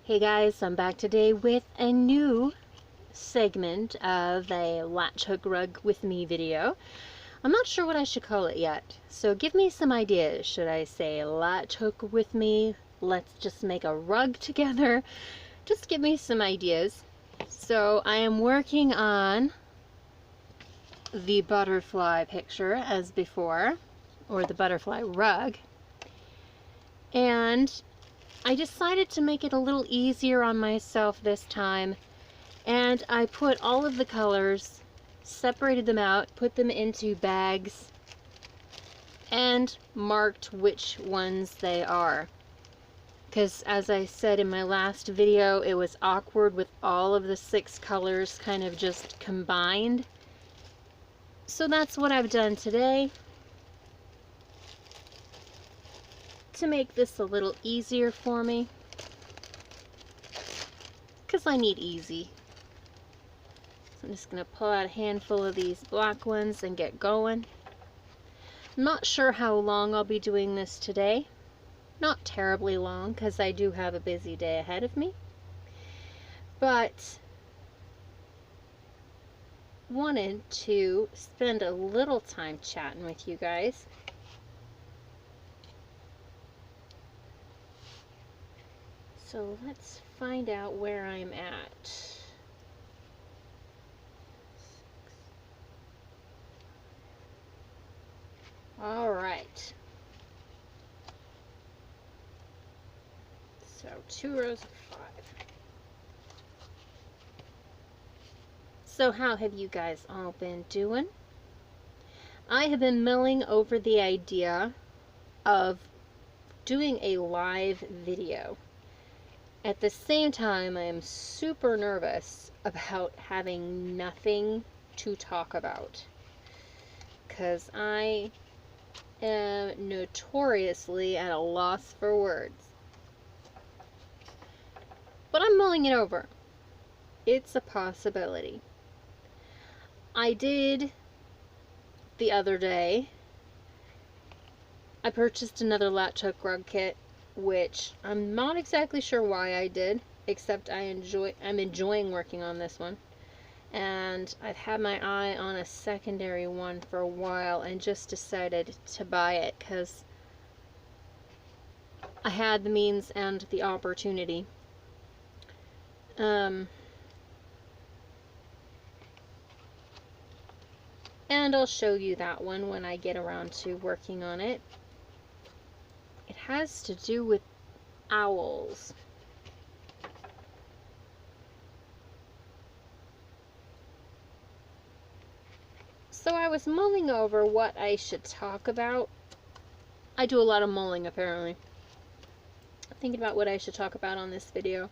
Hey guys, I'm back today with a new segment of a Latch Hook Rug with me video. I'm not sure what I should call it yet, so give me some ideas. Should I say Latch Hook with me? Let's just make a rug together? Just give me some ideas. So I am working on the butterfly picture as before, or the butterfly rug, and I decided to make it a little easier on myself this time, and I put all of the colors, separated them out, put them into bags, and marked which ones they are. Because as I said in my last video, it was awkward with all of the 6 colors kind of just combined. So that's what I've done today to make this a little easier for me, because I need easy. So I'm just going to pull out a handful of these black ones and get going. I'm not sure how long I'll be doing this today. Not terribly long, because I do have a busy day ahead of me. But wanted to spend a little time chatting with you guys. So let's find out where I'm at. All right. So 2 rows of 5. So how have you guys all been doing? I have been mulling over the idea of doing a live video. At the same time, I am super nervous about having nothing to talk about, because I am notoriously at a loss for words. But I'm mulling it over. It's a possibility. I did the other day, I purchased another Latch Hook Rug kit, which I'm not exactly sure why I did, except I'm enjoying working on this one. And I've had my eye on a secondary one for a while and just decided to buy it because I had the means and the opportunity. And I'll show you that one when I get around to working on it. It has to do with owls. So I was mulling over what I should talk about. I do a lot of mulling, apparently. Thinking about what I should talk about on this video,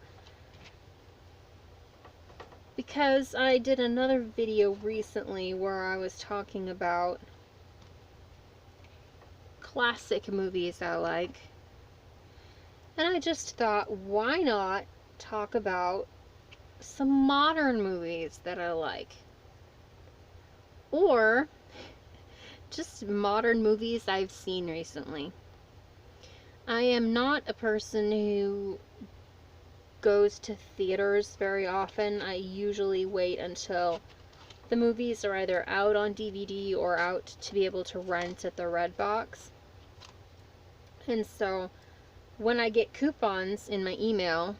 because I did another video recently where I was talking about classic movies I like, and I just thought, why not talk about some modern movies that I like, or just modern movies I've seen recently. I am not a person who goes to theaters very often. I usually wait until the movies are either out on DVD or out to be able to rent at the Redbox. And so when I get coupons in my email,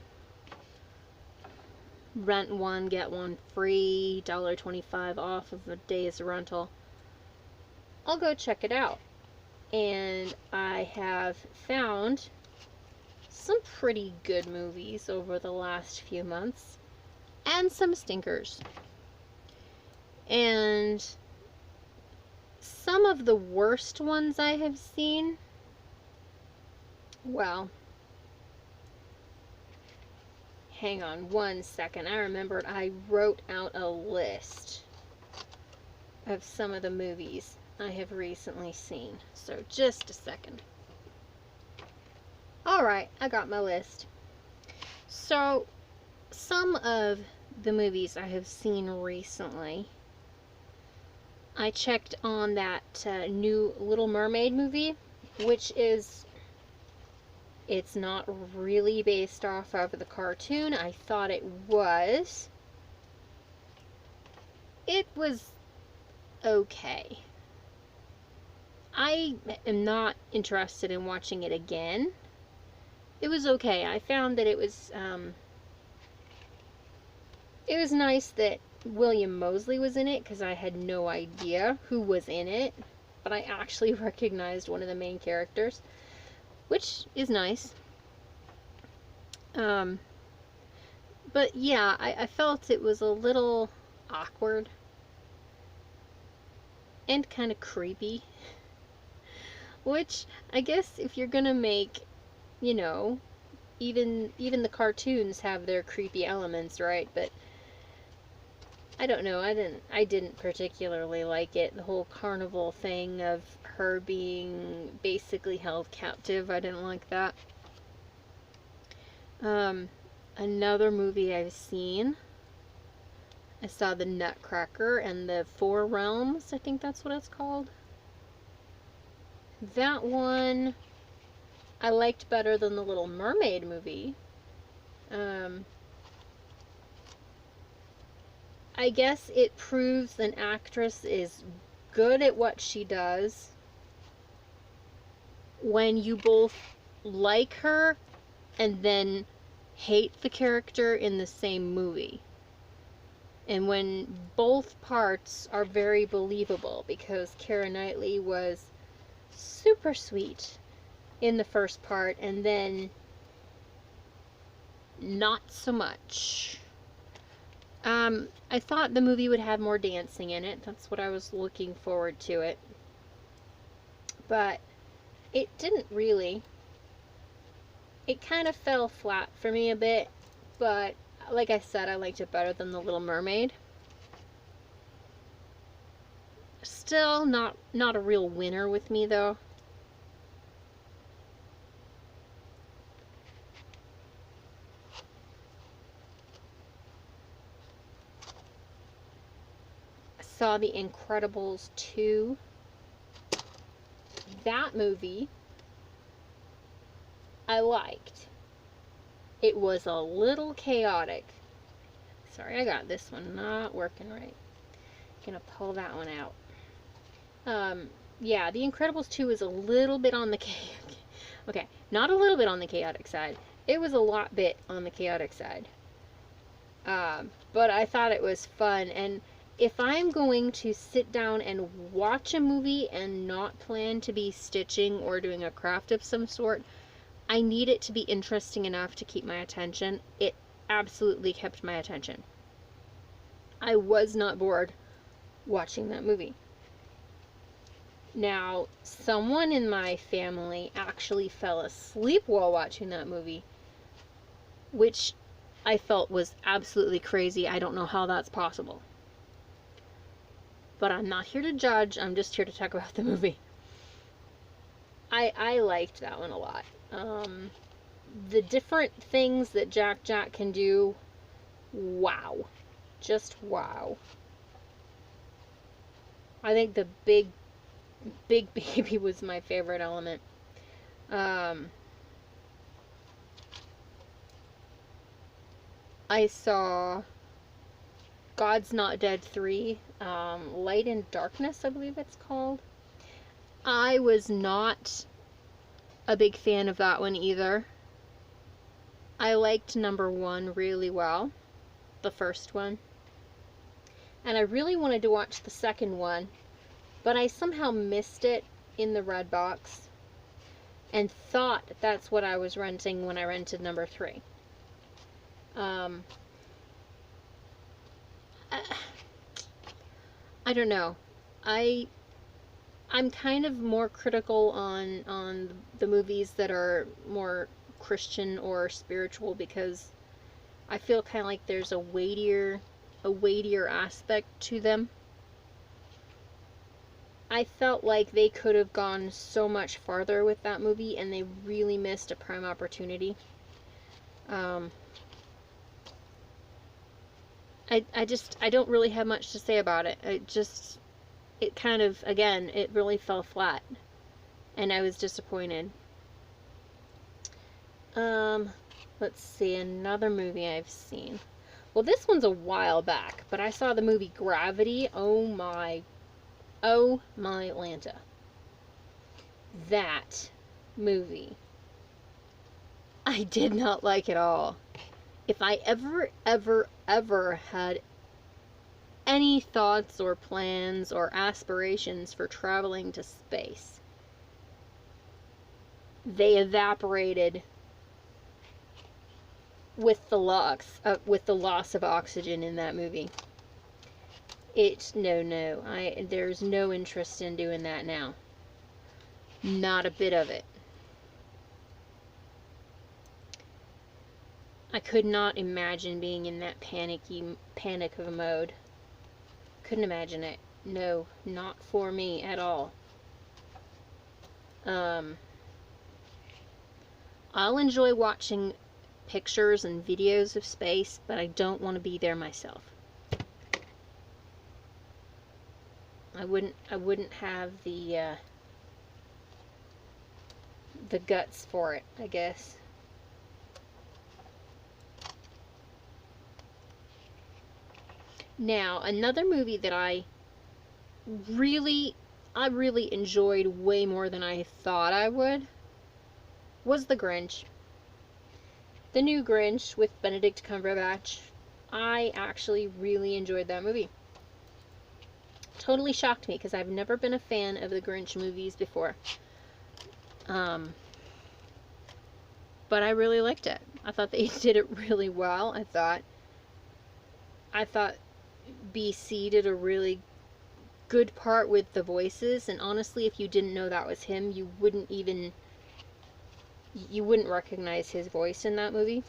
rent one, get one free, $1.25 off of a day's rental, I'll go check it out. And I have found some pretty good movies over the last few months, and some stinkers. And some of the worst ones I have seen, well, hang on one second. I remembered I wrote out a list of some of the movies I have recently seen. So just a second. Alright, I got my list. So, some of the movies I have seen recently, I checked on that new Little Mermaid movie, which is It's not really based off of the cartoon. I thought it was. It was okay. I am not interested in watching it again. It was okay. I found that it was nice that William Moseley was in it, because I had no idea who was in it, but I actually recognized one of the main characters, which is nice. But yeah, I felt it was a little awkward and kind of creepy, which I guess if you're gonna make, you know, even the cartoons have their creepy elements, right? But I don't know, I didn't particularly like it. The whole carnival thing of her being basically held captive, I didn't like that. Another movie I've seen, I saw The Nutcracker and the Four Realms, I think that's what it's called. That one I liked better than the Little Mermaid movie. I guess it proves an actress is good at what she does when you both like her and then hate the character in the same movie. And when both parts are very believable, because Keira Knightley was super sweet in the first part and then not so much. I thought the movie would have more dancing in it. That's what I was looking forward to it. But it didn't really. It kind of fell flat for me a bit, but like I said, I liked it better than The Little Mermaid. Still not a real winner with me though. Saw The Incredibles 2. That movie I liked. It was a little chaotic. Sorry, I got this one not working right. Gonna pull that one out. Yeah, The Incredibles 2 is a little bit on the okay, not a little bit on the chaotic side. It was a lot bit on the chaotic side. But I thought it was fun, and if I'm going to sit down and watch a movie and not plan to be stitching or doing a craft of some sort, I need it to be interesting enough to keep my attention. It absolutely kept my attention. I was not bored watching that movie. Now, someone in my family actually fell asleep while watching that movie, which I felt was absolutely crazy. I don't know how that's possible. But I'm not here to judge, I'm just here to talk about the movie. I liked that one a lot. The different things that Jack can do, wow. Just wow. I think the big baby was my favorite element. I saw God's Not Dead 3, Light and Darkness, I believe it's called. I was not a big fan of that one either. I liked number 1 really well, the first one. And I really wanted to watch the second one, but I somehow missed it in the red box and thought that's what I was renting when I rented number 3. I don't know. I'm kind of more critical on the movies that are more Christian or spiritual, because I feel kind of like there's a weightier aspect to them. I felt like they could have gone so much farther with that movie, and they really missed a prime opportunity. I don't really have much to say about it. It kind of, again, it really fell flat, and I was disappointed. Let's see, another movie I've seen. Well, this one's a while back, but I saw the movie Gravity. Oh my Atlanta. That movie, I did not like at all. If I ever had any thoughts or plans or aspirations for traveling to space, they evaporated with the loss of oxygen in that movie. There's no interest in doing that now. Not a bit of it. I could not imagine being in that panic of a mode. Couldn't imagine it. No, not for me at all. I'll enjoy watching pictures and videos of space, but I don't want to be there myself. I wouldn't have the guts for it, I guess. Now, another movie that I really enjoyed way more than I thought I would was The Grinch. The new Grinch with Benedict Cumberbatch. I actually really enjoyed that movie. Totally shocked me because I've never been a fan of the Grinch movies before. But I really liked it. I thought they did it really well. I thought BC did a really good part with the voices, and honestly, if you didn't know that was him, you wouldn't recognize his voice in that movie.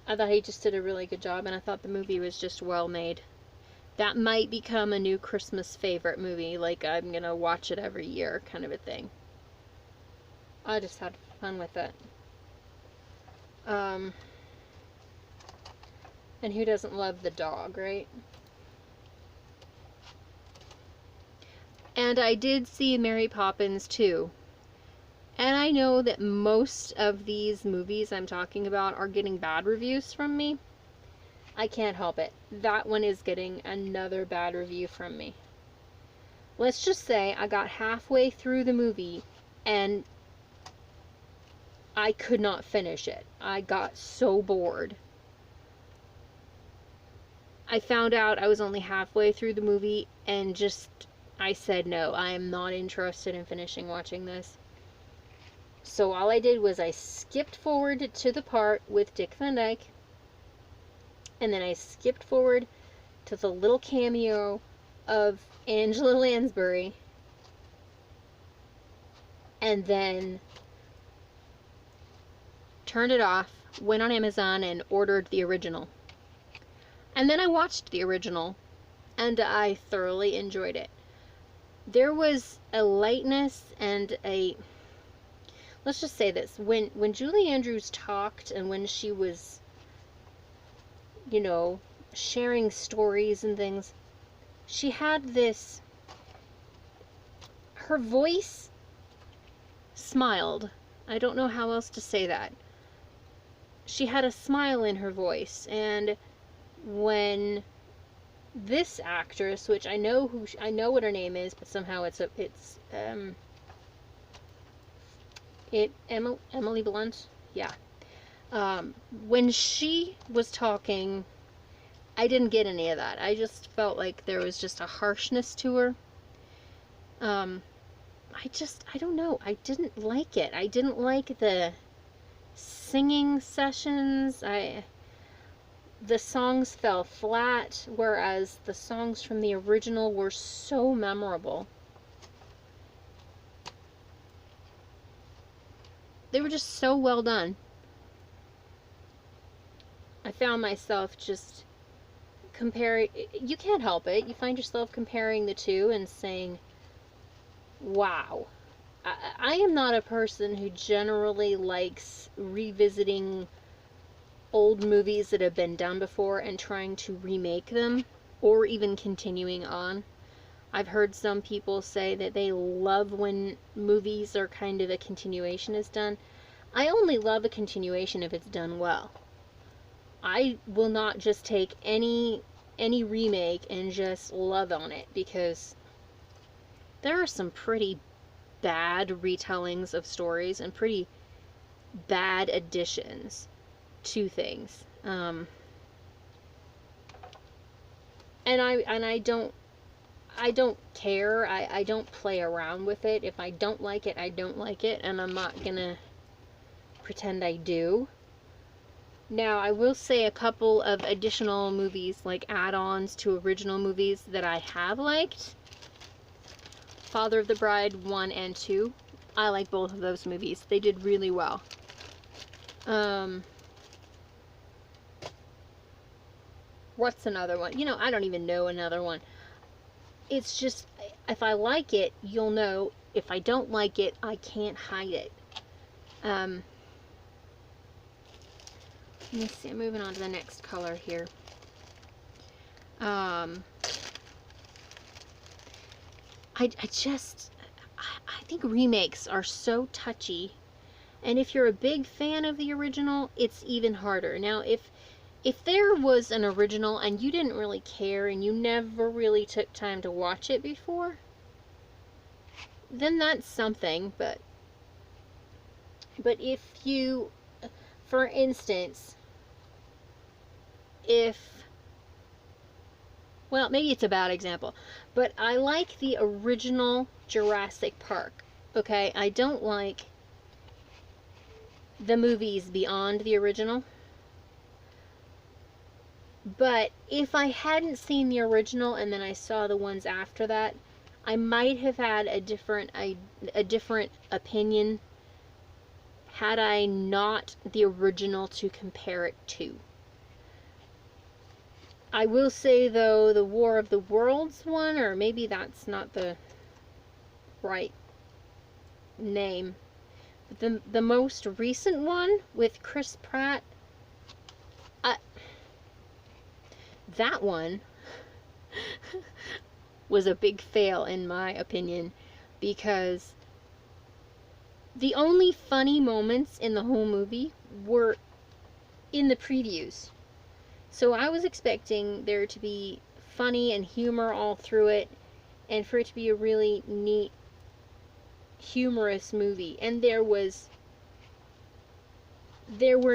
I thought he just did a really good job, and I thought the movie was just well made. That might become a new Christmas favorite movie, like I'm gonna watch it every year kind of a thing. I just had fun with it. And who doesn't love the dog, right? And I did see Mary Poppins too. And I know that most of these movies I'm talking about are getting bad reviews from me. I can't help it. That one is getting another bad review from me. Let's just say I got halfway through the movie and I could not finish it. I got so bored. I found out I was only halfway through the movie and I said no, I am not interested in finishing watching this. So all I did was I skipped forward to the part with Dick Van Dyke, and then I skipped forward to the little cameo of Angela Lansbury, and then turned it off, went on Amazon and ordered the original. And then I watched the original, and I thoroughly enjoyed it. There was a lightness and let's just say this, when Julie Andrews talked and when she was, sharing stories and things, she had her voice smiled. I don't know how else to say that. She had a smile in her voice, and when this actress, which I know what her name is, but somehow Emily Blunt, yeah. When she was talking, I didn't get any of that. I just felt like there was just a harshness to her. I don't know. I didn't like it. I didn't like the singing sessions. The songs fell flat, whereas the songs from the original were so memorable. They were just so well done. I found myself just comparing. You can't help it. You find yourself comparing the two and saying, wow. I am not a person who generally likes revisiting old movies that have been done before and trying to remake them, or even continuing on. I've heard some people say that they love when movies are kind of a continuation is done. I only love a continuation if it's done well. I will not just take any remake and just love on it, because there are some pretty bad retellings of stories and pretty bad additions to things. And I don't care. I don't play around with it. If I don't like it, I don't like it, and I'm not gonna pretend I do. Now, I will say a couple of additional movies, like add-ons to original movies, that I have liked. Father of the Bride 1 and 2. I like both of those movies. They did really well. What's another one? You know, I don't even know another one. It's just, if I like it, you'll know. If I don't like it, I can't hide it. Let me see, I'm moving on to the next color here. I think remakes are so touchy. And if you're a big fan of the original, it's even harder. Now, if there was an original and you didn't really care and you never really took time to watch it before, then that's something. But if you, for instance, well, maybe it's a bad example, but I like the original Jurassic Park, okay? I don't like the movies beyond the original. But if I hadn't seen the original and then I saw the ones after that, I might have had a different opinion had I not the original to compare it to. I will say, though, the War of the Worlds one, or maybe that's not the right name, but the most recent one with Chris Pratt, that one was a big fail in my opinion, because the only funny moments in the whole movie were in the previews. So I was expecting there to be funny and humor all through it, and for it to be a really neat, humorous movie. And there were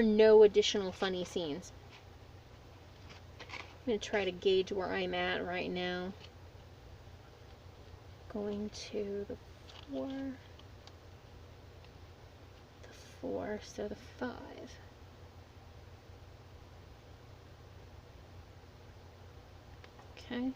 no additional funny scenes. I'm going to try to gauge where I'm at right now. Going to the 4, so the 5. Okay.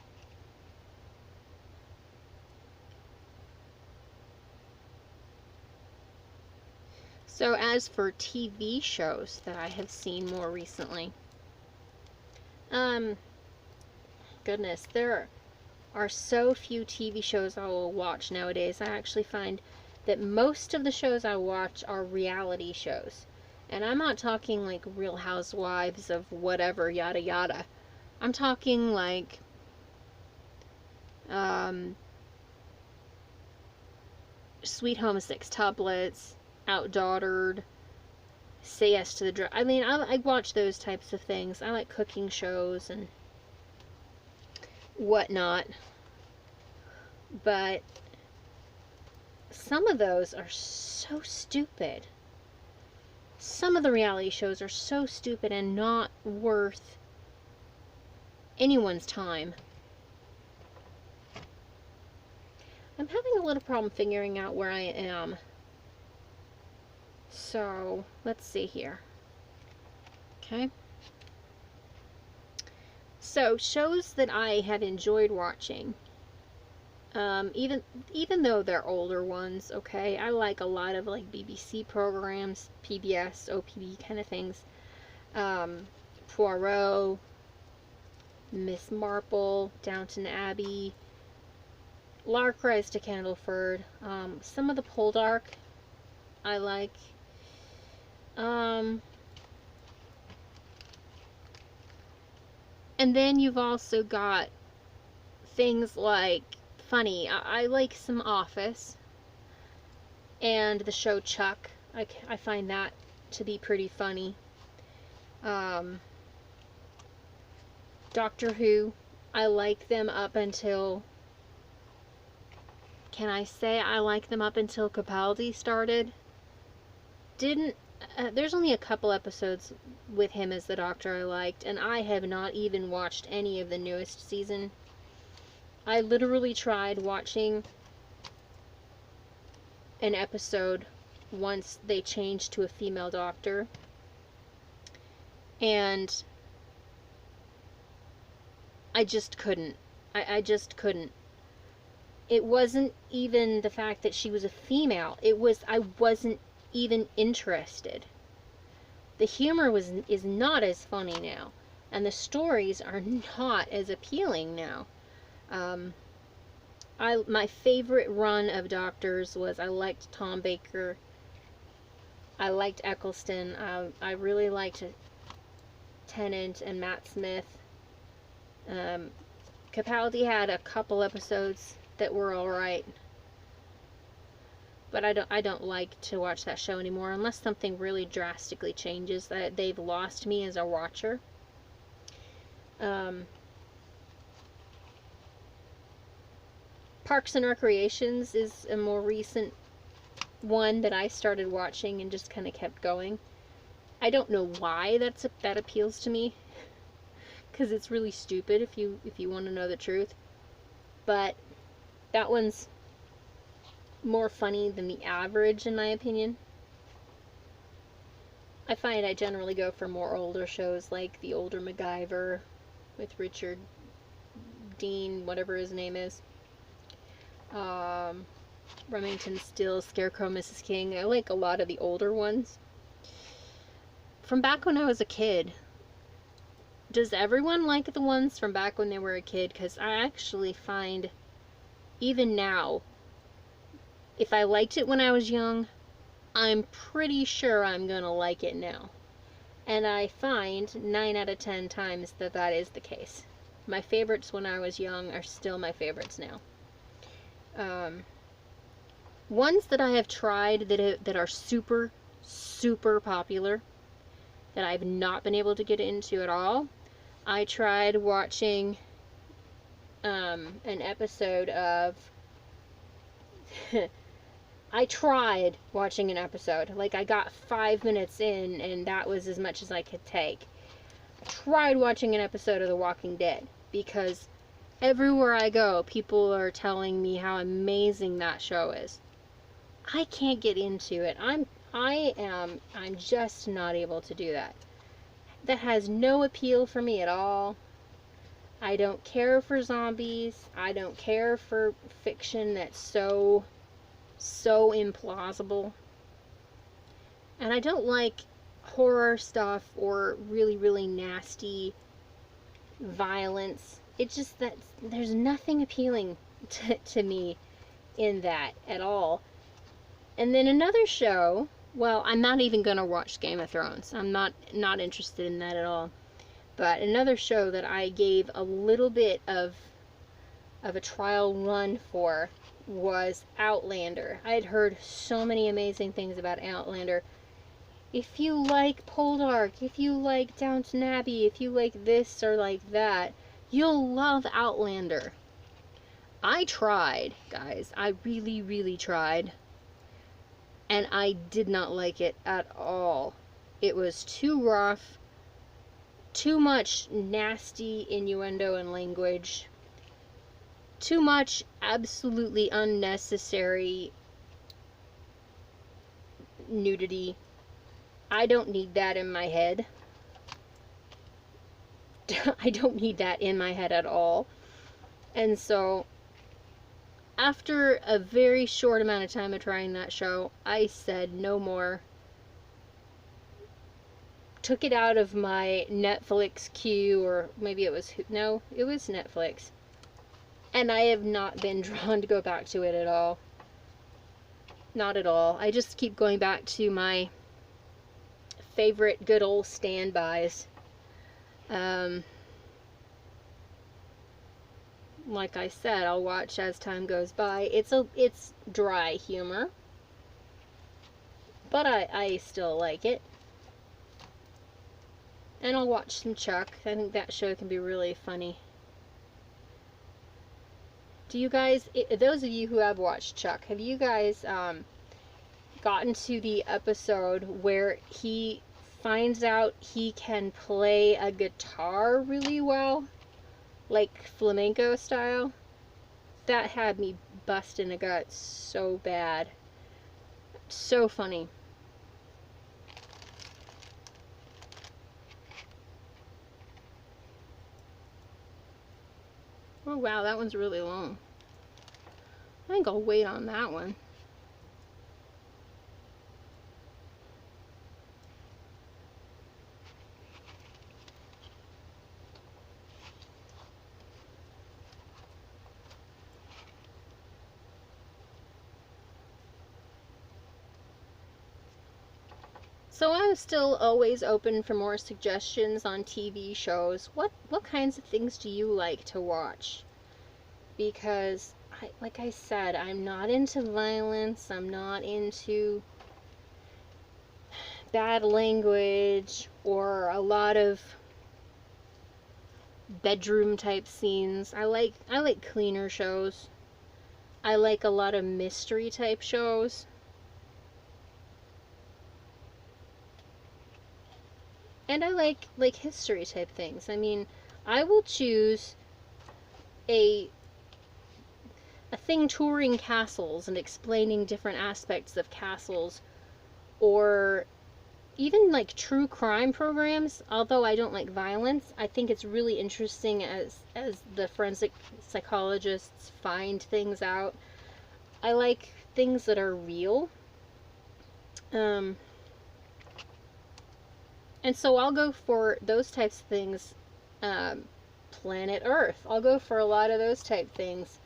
So as for TV shows that I have seen more recently, goodness, there are so few TV shows I will watch nowadays. I actually find that most of the shows I watch are reality shows. And I'm not talking like Real Housewives of whatever, yada yada. I'm talking like Sweet Home 6-tuplets, Outdaughtered, Say Yes to the Drug. I mean, I watch those types of things. I like cooking shows and whatnot. But some of those are so stupid. Some of the reality shows are so stupid and not worth anyone's time. I'm having a little problem figuring out where I am. So, let's see here. Okay. So, shows that I have enjoyed watching. Even though they're older ones, okay, I like a lot of like BBC programs, PBS, OPB kind of things. Poirot, Miss Marple, Downton Abbey, Lark Rise to Candleford, some of the Poldark I like. And then you've also got things like funny. I like some Office and the show Chuck. I find that to be pretty funny. Doctor Who, I like them up until, can I say I like them up until Capaldi started? There's only a couple episodes with him as the Doctor I liked, and I have not even watched any of the newest season. I literally tried watching an episode once they changed to a female Doctor, and I just couldn't. I just couldn't. It wasn't even the fact that she was a female. It was I wasn't even interested. The humor is not as funny now, and the stories are not as appealing now. My favorite run of Doctors was, I liked Tom Baker. I liked Eccleston. I really liked Tennant and Matt Smith. Capaldi had a couple episodes that were alright, but I don't like to watch that show anymore unless something really drastically changes. That they've lost me as a watcher. Parks and Recreations is a more recent one that I started watching and just kind of kept going. I don't know why that appeals to me, because it's really stupid if you want to know the truth. But that one's more funny than the average, in my opinion. I find I generally go for more older shows, like the older MacGyver with Richard Dean, whatever his name is. Remington Steele, Scarecrow, Mrs. King. I like a lot of the older ones. From back when I was a kid. Does everyone like the ones from back when they were a kid? Because I actually find, even now, if I liked it when I was young, I'm pretty sure I'm gonna like it now. And I find 9 out of 10 times that is the case. My favorites when I was young are still my favorites now. Ones that I have tried that are super, super popular, that I've not been able to get into at all. I tried watching an episode of I tried watching an episode. Like, I got 5 minutes in, and that was as much as I could take. I tried watching an episode of The Walking Dead, because everywhere I go, people are telling me how amazing that show is. I can't get into it. I'm just not able to do that. That has no appeal for me at all. I don't care for zombies. I don't care for fiction that's so implausible. And I don't like horror stuff or really, really nasty violence. It's just that there's nothing appealing to me in that at all. And then another show, well, I'm not even going to watch Game of Thrones. I'm not interested in that at all. But another show that I gave a little bit of a trial run for was Outlander. I had heard so many amazing things about Outlander. If you like Poldark, if you like Downton Abbey, if you like this or like that, you'll love Outlander. I tried, guys. I really, really tried. And I did not like it at all. It was too rough, too much nasty innuendo and language, too much absolutely unnecessary nudity. I don't need that in my head. I don't need that in my head at all. And so, after a very short amount of time of trying that show, I said no more. Took it out of my Netflix queue, or maybe it was, no, it was Netflix. And I have not been drawn to go back to it at all. Not at all. I just keep going back to my favorite good old standbys. Like I said, I'll watch as time goes by. It's dry humor, but I still like it. And I'll watch some Chuck. I think that show can be really funny. Do you guys, those of you who have watched Chuck, have you guys gotten to the episode where he finds out he can play a guitar really well? Like flamenco style? That had me busting a gut so bad. So funny. Oh wow, that one's really long. I think I'll wait on that one. So I'm still always open for more suggestions on TV shows. What kinds of things do you like to watch? Because like I said, I'm not into violence. I'm not into bad language or a lot of bedroom type scenes. I like cleaner shows. I like a lot of mystery type shows. And I like history type things. I mean, I will choose a thing touring castles and explaining different aspects of castles, or even like true crime programs. Although I don't like violence, I think it's really interesting as the forensic psychologists find things out. I like things that are real. And so I'll go for those types of things. Planet Earth. I'll go for a lot of those type things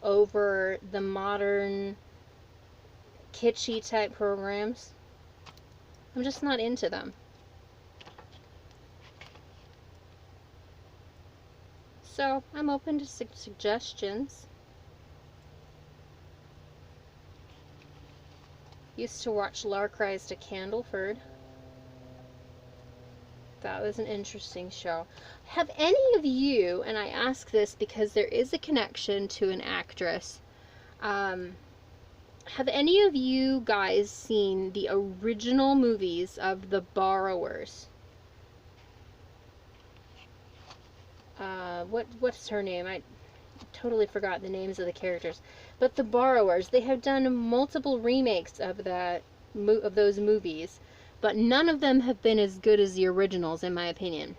over the modern kitschy type programs. I'm just not into them. So I'm open to suggestions. Used to watch Lark Rise to Candleford. That was an interesting show. Have any of you, and I ask this because there is a connection to an actress, have any of you guys seen the original movies of The Borrowers? What's her name? I totally forgot the names of the characters. But The Borrowers, they have done multiple remakes of those movies. But none of them have been as good as the originals, in my opinion.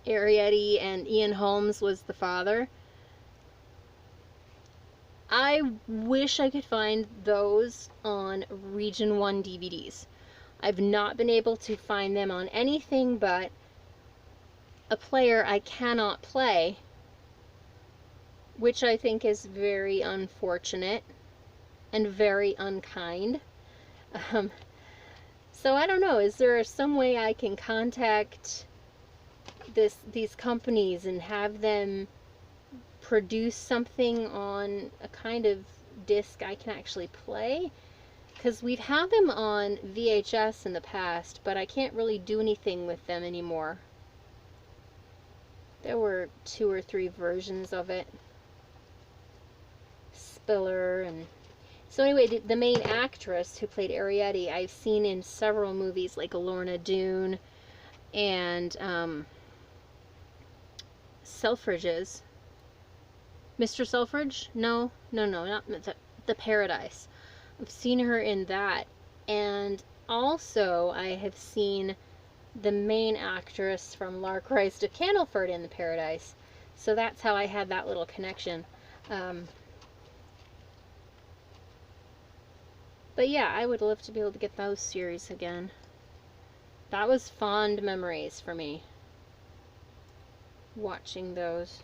Arrietty and Ian Holmes was the father. I wish I could find those on Region 1 DVDs. I've not been able to find them on anything but a player I cannot play, which I think is very unfortunate and very unkind. So I don't know, is there some way I can contact these companies and have them produce something on a kind of disc I can actually play? Because we've had them on VHS in the past, but I can't really do anything with them anymore. There were 2 or 3 versions of it. Spiller and... So anyway, the main actress who played Arrietty, I've seen in several movies like Lorna Doone and Selfridge's. Mr. Selfridge? No, not the Paradise. I've seen her in that. And also I have seen the main actress from Lark Rise to Candleford in the Paradise. So that's how I had that little connection. But yeah, I would love to be able to get those series again. That was fond memories for me, watching those.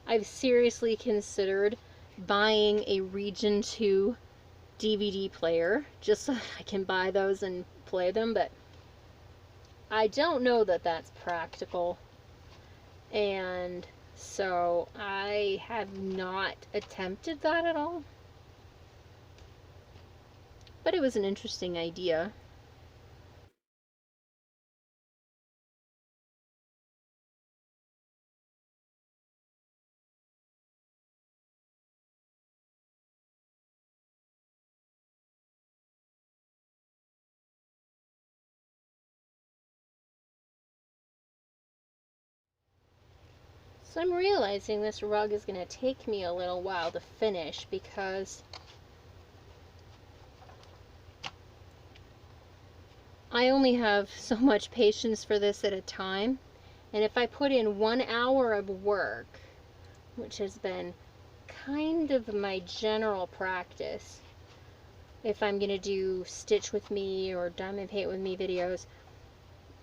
I've seriously considered buying a Region 2 DVD player just so I can buy those and play them, but I don't know that that's practical. And So I have not attempted that at all. But it was an interesting idea. So I'm realizing this rug is going to take me a little while to finish because I only have so much patience for this at a time. And if I put in 1 hour of work, which has been kind of my general practice, if I'm going to do Stitch with Me or Diamond Paint with Me videos,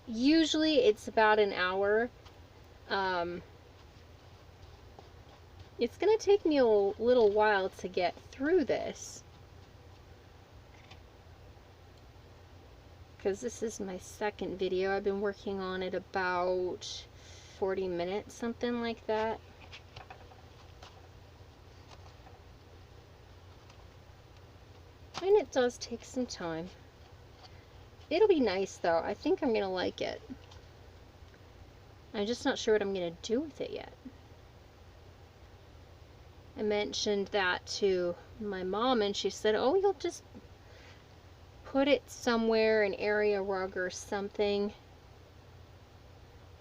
usually it's about an hour. It's going to take me a little while to get through this, because this is my second video. I've been working on it about 40 minutes, something like that. And it does take some time. It'll be nice though. I think I'm gonna like it. I'm just not sure what I'm gonna do with it yet. I mentioned that to my mom and she said, oh, you'll just put it somewhere, an area rug or something.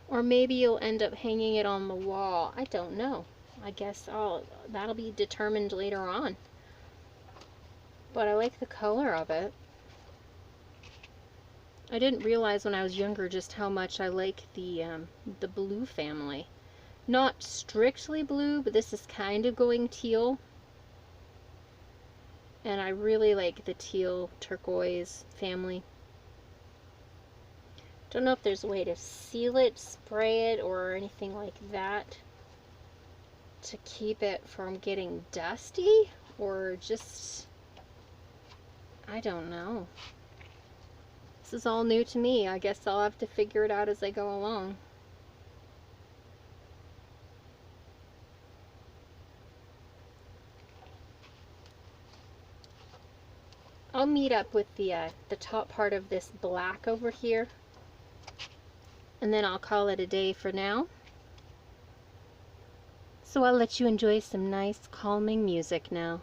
Or maybe you'll end up hanging it on the wall. I don't know. I guess that'll be determined later on. But I like the color of it. I didn't realize when I was younger just how much I like the blue family. Not strictly blue, but this is kind of going teal. And I really like the teal turquoise family. Don't know if there's a way to seal it, spray it, or anything like that to keep it from getting dusty, or just, I don't know. This is all new to me. I guess I'll have to figure it out as I go along. I'll meet up with the top part of this black over here, and then I'll call it a day for now. So I'll let you enjoy some nice calming music now.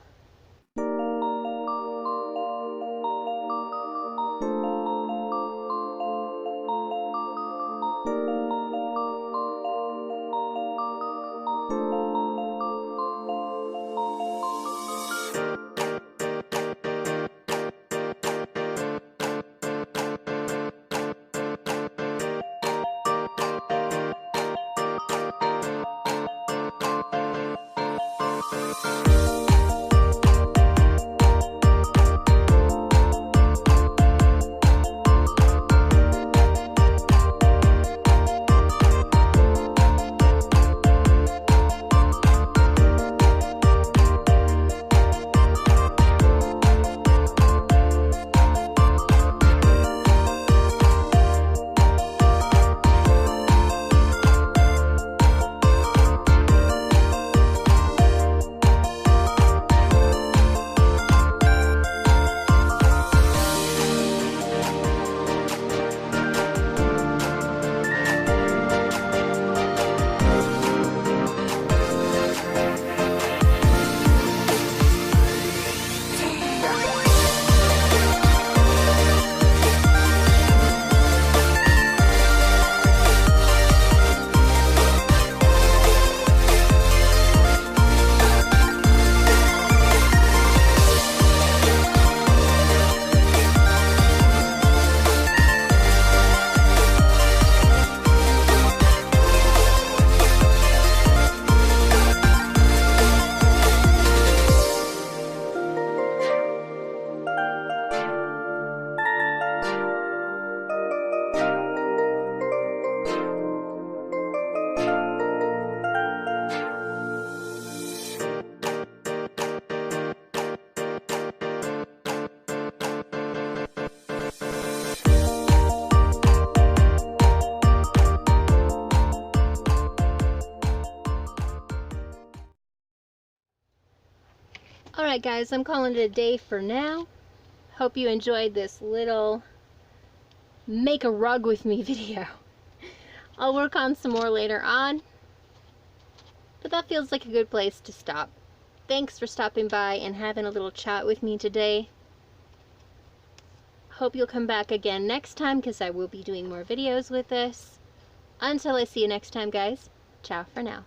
Alright guys, I'm calling it a day for now. Hope you enjoyed this little make a rug with me video. I'll work on some more later on, but that feels like a good place to stop. Thanks for stopping by and having a little chat with me today. Hope you'll come back again next time because I will be doing more videos with this. Until I see you next time guys, ciao for now.